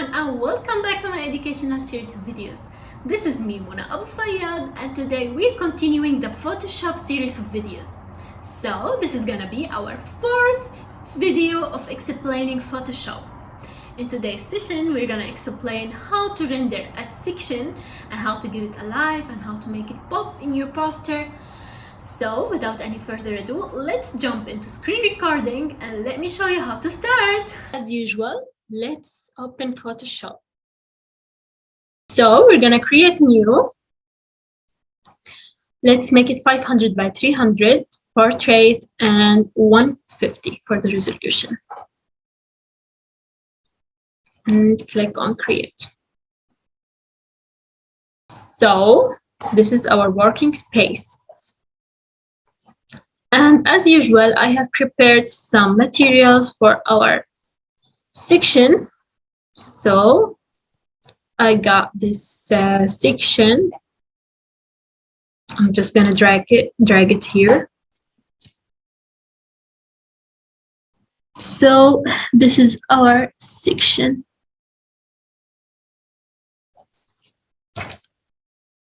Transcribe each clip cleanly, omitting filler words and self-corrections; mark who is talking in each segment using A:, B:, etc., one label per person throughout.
A: everyone, and welcome back to my educational series of videos. This is me, Mona Abu Fayyad, and today we're continuing the Photoshop series of videos. So this is gonna be our fourth video of explaining Photoshop. In today's session, we're gonna explain how to render a section and how to give it a life and how to make it pop in your poster. So without any further ado, let's jump into screen recording and let me show you how to start. As usual, let's open Photoshop. So we're gonna create new. Let's make it 500 by 300 portrait and 150 for the resolution. And click on create. So this is our working space. And as usual, I have prepared some materials for our section. So I got this section. I'm just gonna drag it here. So this is our section.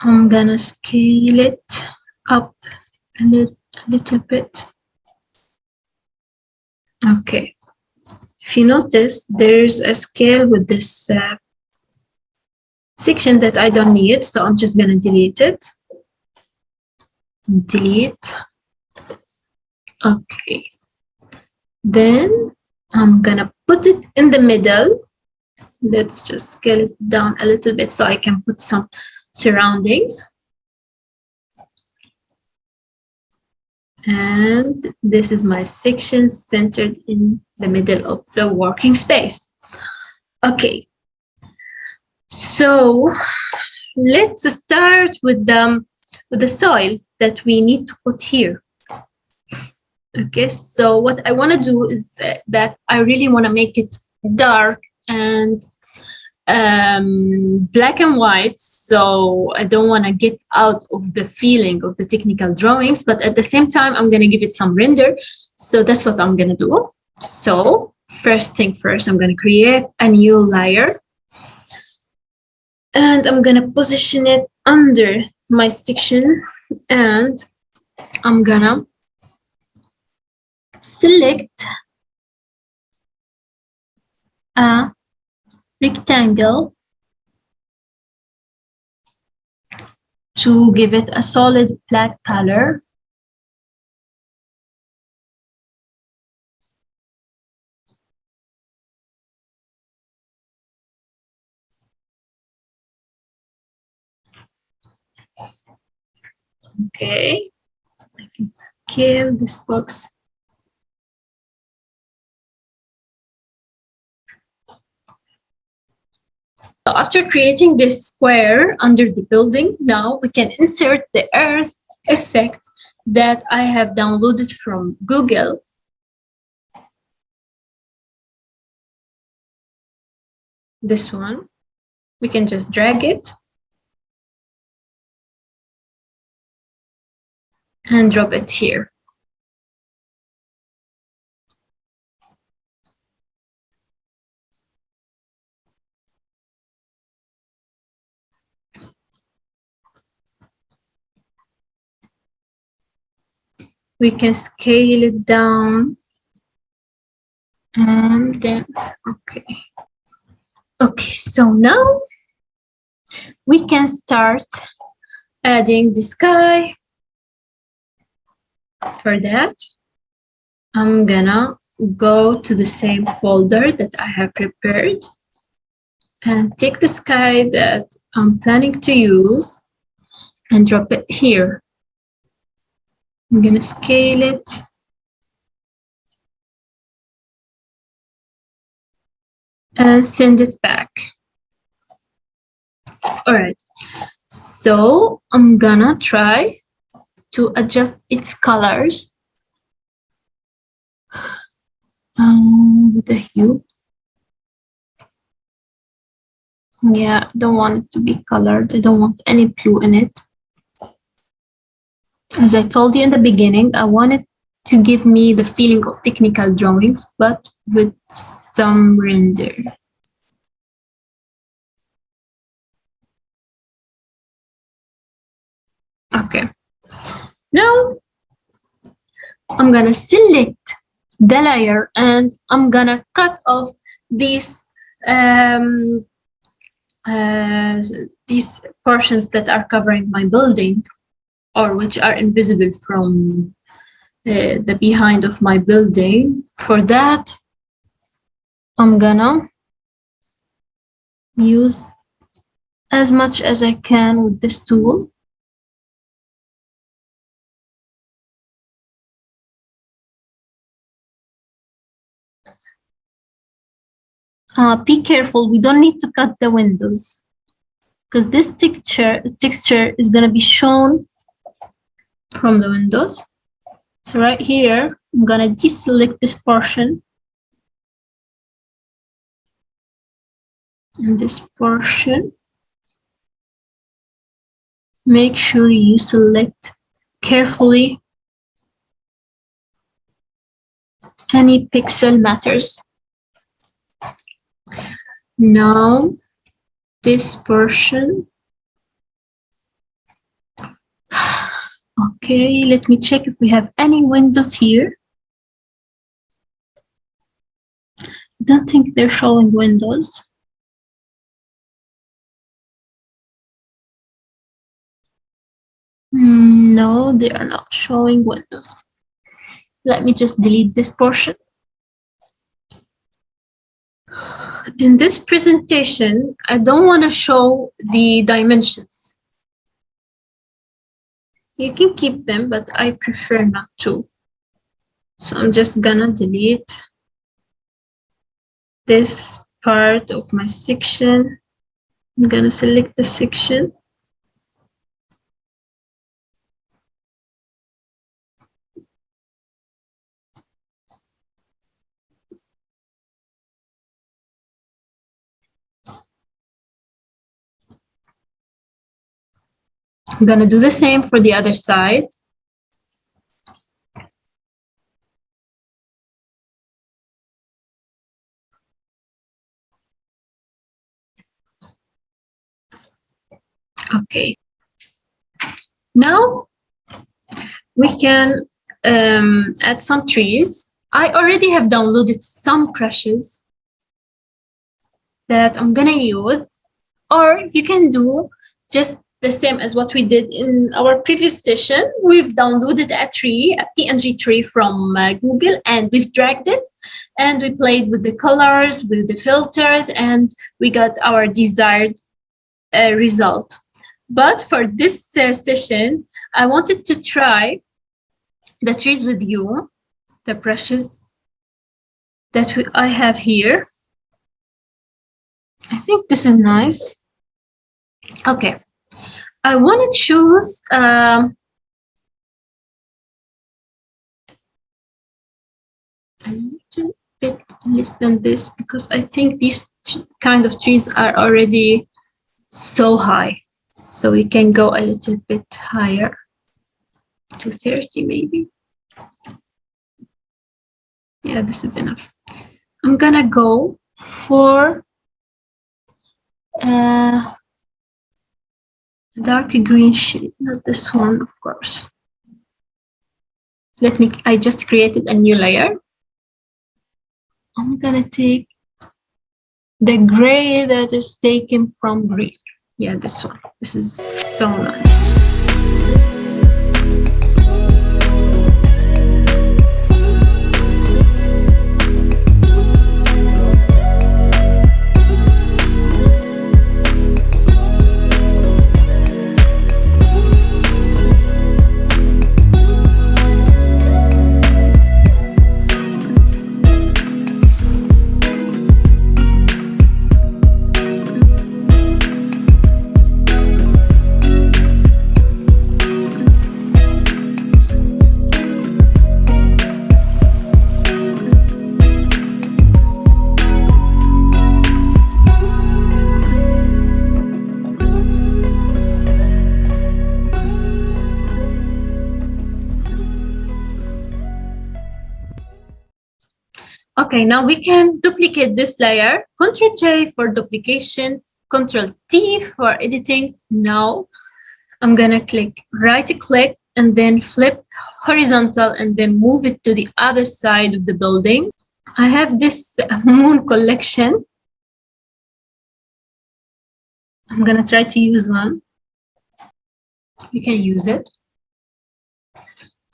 A: I'm gonna scale it up a little bit. Okay. If you notice, there's a scale with this section that I don't need, so I'm just gonna delete it. Delete. Okay. Then I'm gonna put it in the middle. Let's just scale it down a little bit so I can put some surroundings. And this is my section centered in the middle of the working space. Okay, so let's start with the soil that we need to put here. Okay, so what I want to do is that I really want to make it dark and black and white, so I don't want to get out of the feeling of the technical drawings, but at the same time I'm going to give it some render. So that's what I'm going to do. So first thing first, I'm going to create a new layer and I'm going to position it under my section, and I'm going to select a rectangle to give it a solid black color. Okay, I can scale this box. So after creating this square under the building, now we can insert the earth effect that I have downloaded from Google. This one, we can just drag it and drop it here. We can scale it down and then, okay. Okay, so now we can start adding the sky. For that, I'm gonna go to the same folder that I have prepared and take the sky that I'm planning to use and drop it here. I'm gonna scale it. And send it back. All right, so I'm gonna try to adjust its colors with the hue. Yeah, I don't want it to be colored. I don't want any blue in it. As I told you in the beginning, I want it to give me the feeling of technical drawings, but with some render. Okay. Now I'm gonna select the layer and I'm gonna cut off these um, these portions that are covering my building or which are invisible from the behind of my building. For that, I'm gonna use as much as I can with this tool. Be careful, we don't need to cut the windows because this texture is gonna be shown from the windows. So right here, I'm gonna deselect this portion and this portion. Make sure you select carefully. Any pixel matters. Now, this portion. Okay, let me check if we have any windows here. I don't think they're showing windows. No, they are not showing windows. Let me just delete this portion. In this presentation, I don't want to show the dimensions. You can keep them, but I prefer not to. So I'm just gonna delete this part of my section. I'm gonna select the section. I'm gonna do the same for the other side. Okay. Now we can add some trees. I already have downloaded some brushes that I'm gonna use, or you can do just the same as what we did in our previous session. We've downloaded a tree, a PNG tree from Google, and we've dragged it, and we played with the colors, with the filters, and we got our desired result. But for this session, I wanted to try the trees with you, the brushes that I have here. I think this is nice. Okay, I want to choose a little bit less than this because I think these kind of trees are already so high. So we can go a little bit higher to 30 maybe. Yeah, this is enough. I'm gonna go for dark green shade, not this one, of course. I just created a new layer. I'm gonna take the gray that is taken from green. Yeah, this one. This is so nice. Okay, now we can duplicate this layer. Ctrl J for duplication, Ctrl T for editing. Now I'm gonna click right click and then flip horizontal and then move it to the other side of the building. I have this moon collection. I'm gonna try to use one. You can use it.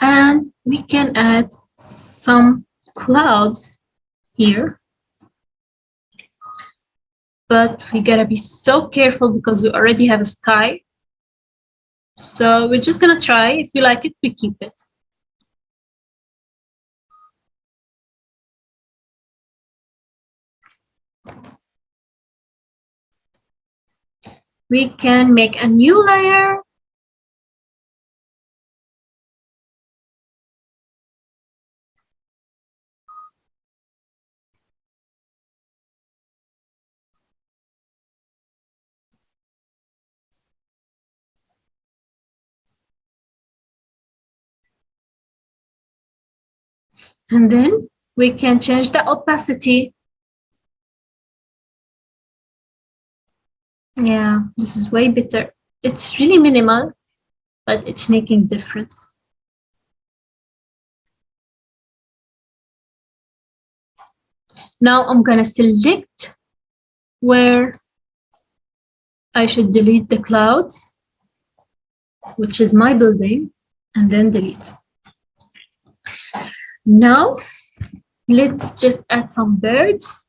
A: And we can add some clouds here. But we gotta be so careful because we already have a sky. So we're just gonna try. If you like it, we keep it. We can make a new layer. And then we can change the opacity. Yeah, this is way better. It's really minimal, but it's making difference. Now I'm gonna select where I should delete the clouds, which is my building, and then delete. Now let's just add some birds,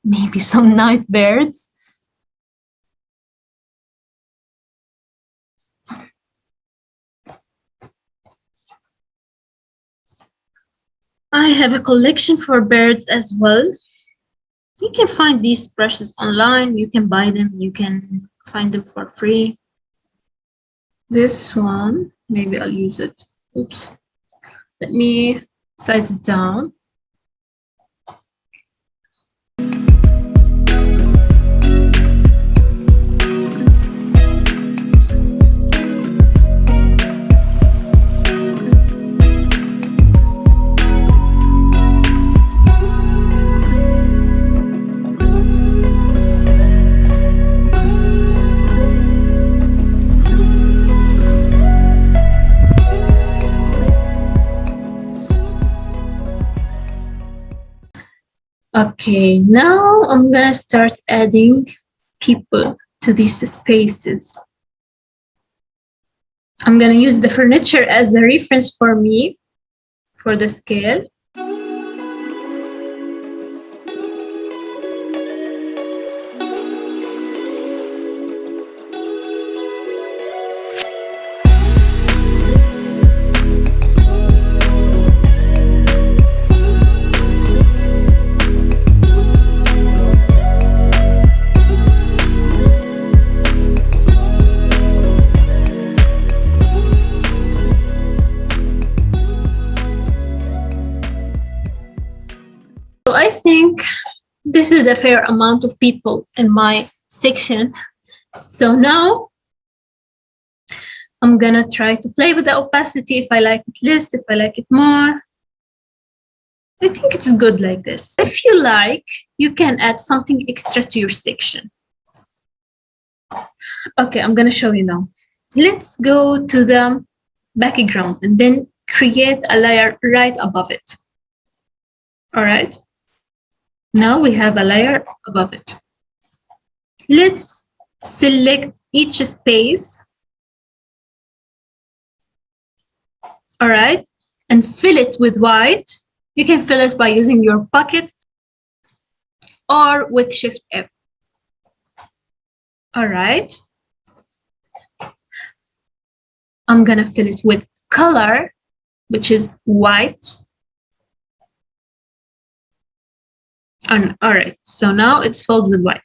A: maybe some night birds. I have a collection for birds as well. You can find these brushes online. You can buy them. You can find them for free. This one, maybe I'll use it. Oops. Let me size it down. Okay, now I'm gonna start adding people to these spaces. I'm gonna use the furniture as a reference for me for the scale. So I think this is a fair amount of people in my section. So now I'm gonna try to play with the opacity, if I like it less, if I like it more. I think it's good like this. If you like, you can add something extra to your section. Okay, I'm gonna show you now. Let's go to the background and then create a layer right above it. All right. Now we have a layer above it. Let's select each space. All right. And fill it with white. You can fill it by using your bucket or with Shift F. All right. I'm going to fill it with color, which is white. And all right. So now it's filled with white.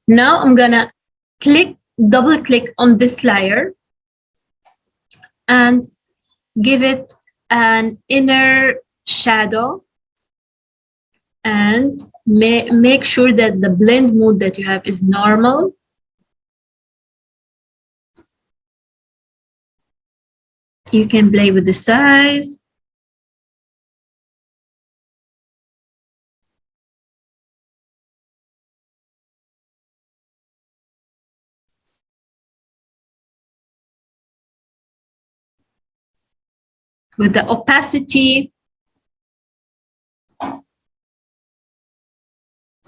A: Now I'm going to double click on this layer and give it an inner shadow and make sure that the blend mode that you have is normal. You can play with the size. with the opacity,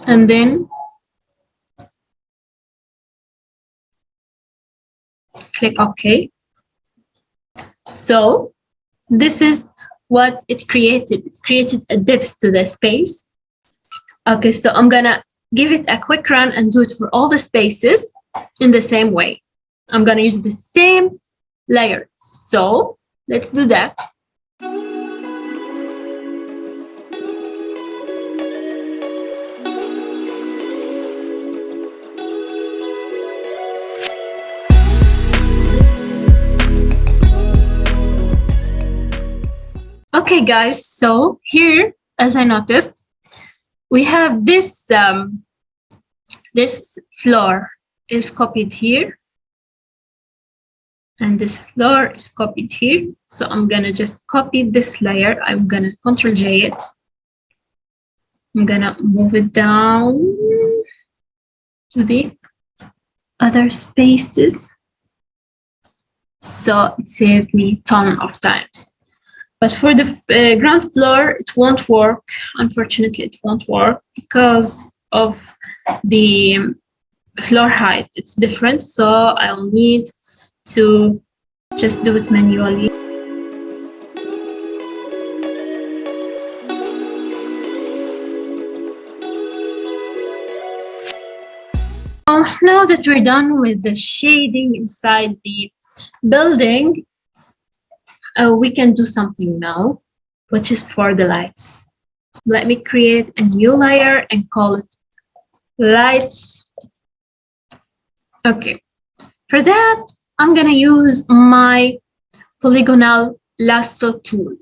A: and then click OK. So this is what it created. It created a depth to the space. Okay, so I'm gonna give it a quick run and do it for all the spaces in the same way. I'm gonna use the same layer. So let's do that. Okay, guys, so here, as I noticed, we have this this floor is copied here, and this floor is copied here. So I'm gonna just copy this layer. I'm gonna Ctrl J it. I'm gonna move it down to the other spaces. So it saved me a ton of times. But for the ground floor, it won't work. Unfortunately, it won't work because of the floor height. It's different, so I'll need to just do it manually. Now that we're done with the shading inside the building, we can do something now, which is for the lights. Let me create a new layer and call it lights. Okay, for that, I'm gonna use my polygonal lasso tool.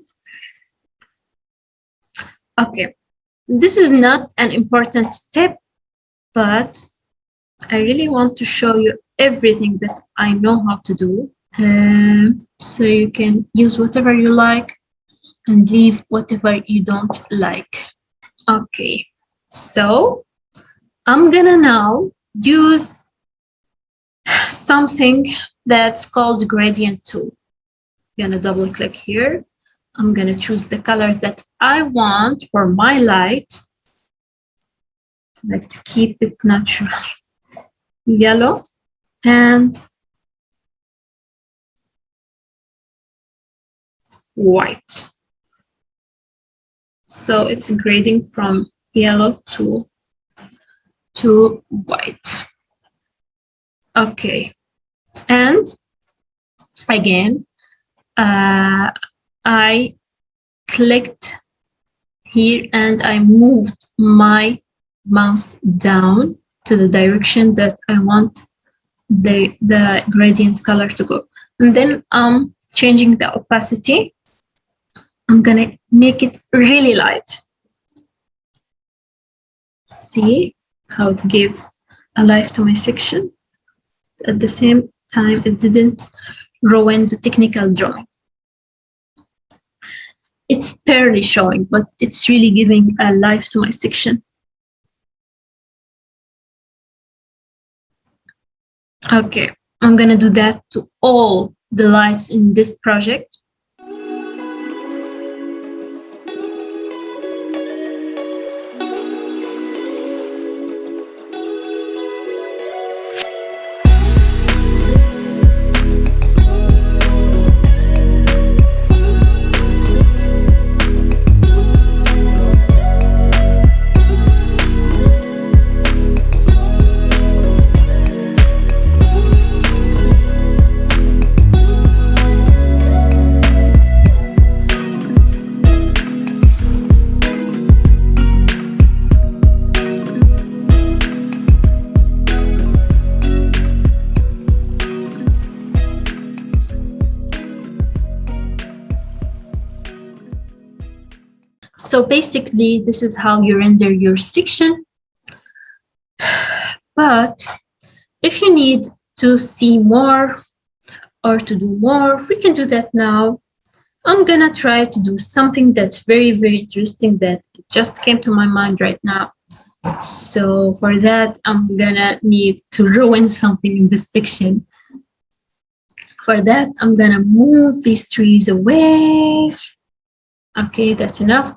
A: Okay, this is not an important step, but I really want to show you everything that I know how to do. So you can use whatever you like and leave whatever you don't like. Okay, so I'm gonna now use something that's called gradient tool. I'm gonna double click here. I'm gonna choose the colors that I want for my light. I like to keep it natural. Yellow and white. So it's grading from yellow to white. Okay, and again, I clicked here and I moved my mouse down to the direction that I want the gradient color to go. And then I'm changing the opacity. I'm gonna make it really light. See how it gave a life to my section. At the same time, it didn't ruin the technical drawing. It's barely showing, but it's really giving a life to my section. Okay, I'm gonna do that to all the lights in this project. So basically, this is how you render your section. But if you need to see more or to do more, we can do that now. I'm gonna try to do something that's very, very interesting that just came to my mind right now. So for that, I'm gonna need to ruin something in this section. For that, I'm gonna move these trees away. Okay, that's enough.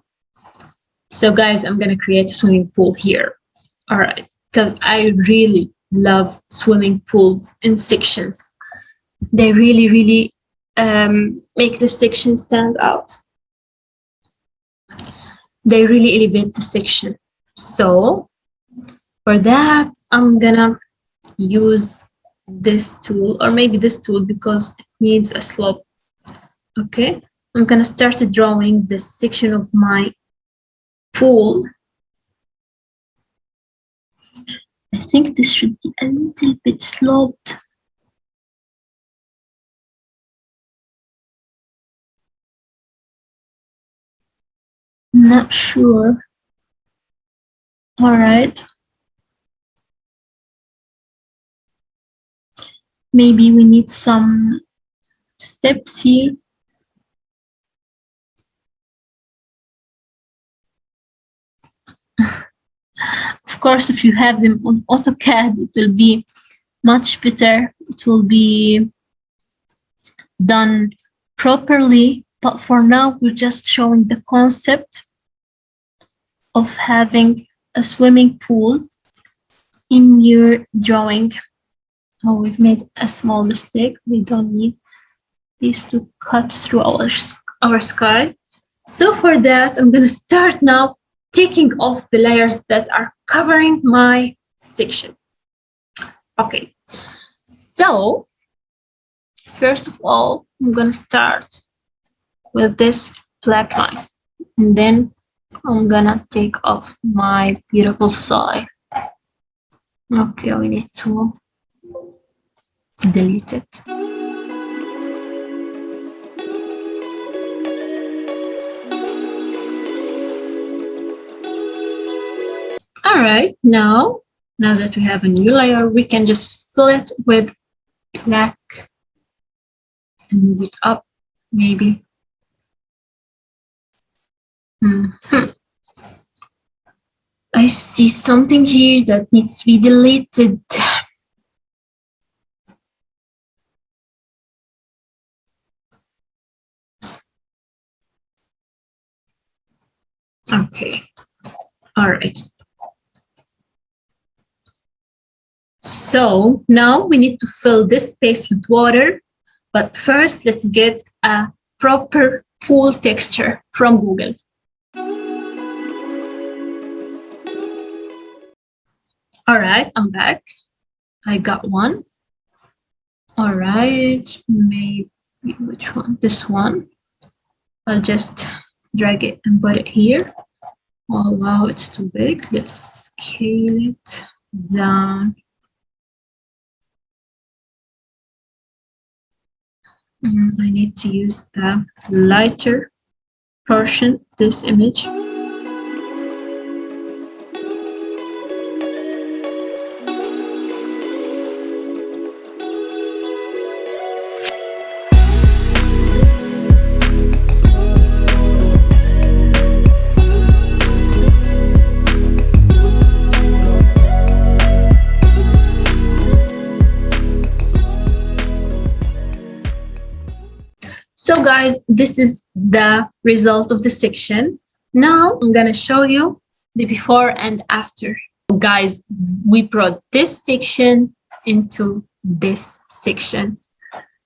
A: So guys, I'm gonna create a swimming pool here. All right, because I really love swimming pools in sections. They really make the section stand out. They really elevate the section. So for that, I'm gonna use this tool, or maybe this tool, because it needs a slope. Okay, I'm gonna start drawing this section of my pool. I think this should be a little bit sloped. Not sure. All right. Maybe we need some steps here. Of course, if you have them on AutoCAD, it will be much better. It will be done properly. But for now, we're just showing the concept of having a swimming pool in your drawing. Oh, we've made a small mistake. We don't need these to cut through our sky. So for that, I'm going to start now taking off the layers that are covering my section. Okay, so first of all, I'm going to start with this black line, and then I'm going to take off my beautiful side. Okay, we need to delete it. All right, now that we have a new layer, we can just fill it with black and move it up, maybe. I see something here that needs to be deleted. Okay, all right. So now we need to fill this space with water, but first let's get a proper pool texture from Google. All right, I'm back. I got one. All right, maybe which one? This one. I'll just drag it and put it here. Oh wow, it's too big. Let's scale it down. I need to use the lighter portion of this image. So guys, this is the result of the section. Now I'm gonna show you the before and after. Guys, we brought this section into this section,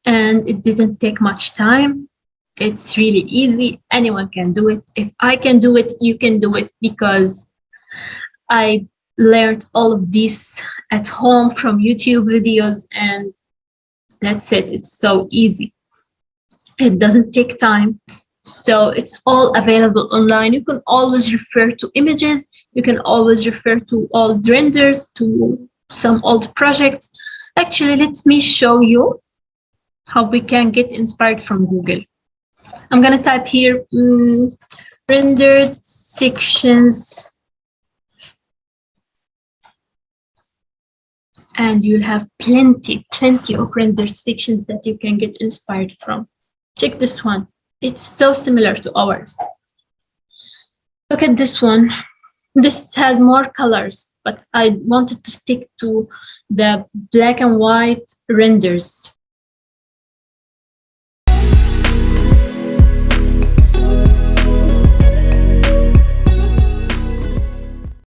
A: and it didn't take much time. It's really easy. Anyone can do it. If I can do it, you can do it, because I learned all of this at home from YouTube videos, and that's it. It's so easy. It doesn't take time. So it's all available online. You can always refer to images. You can always refer to old renders, to some old projects. Actually, let me show you how we can get inspired from Google. I'm going to type here rendered sections, and you'll have plenty of rendered sections that you can get inspired from. Check this one. It's so similar to ours. Look at this one. This has more colors, but I wanted to stick to the black and white renders.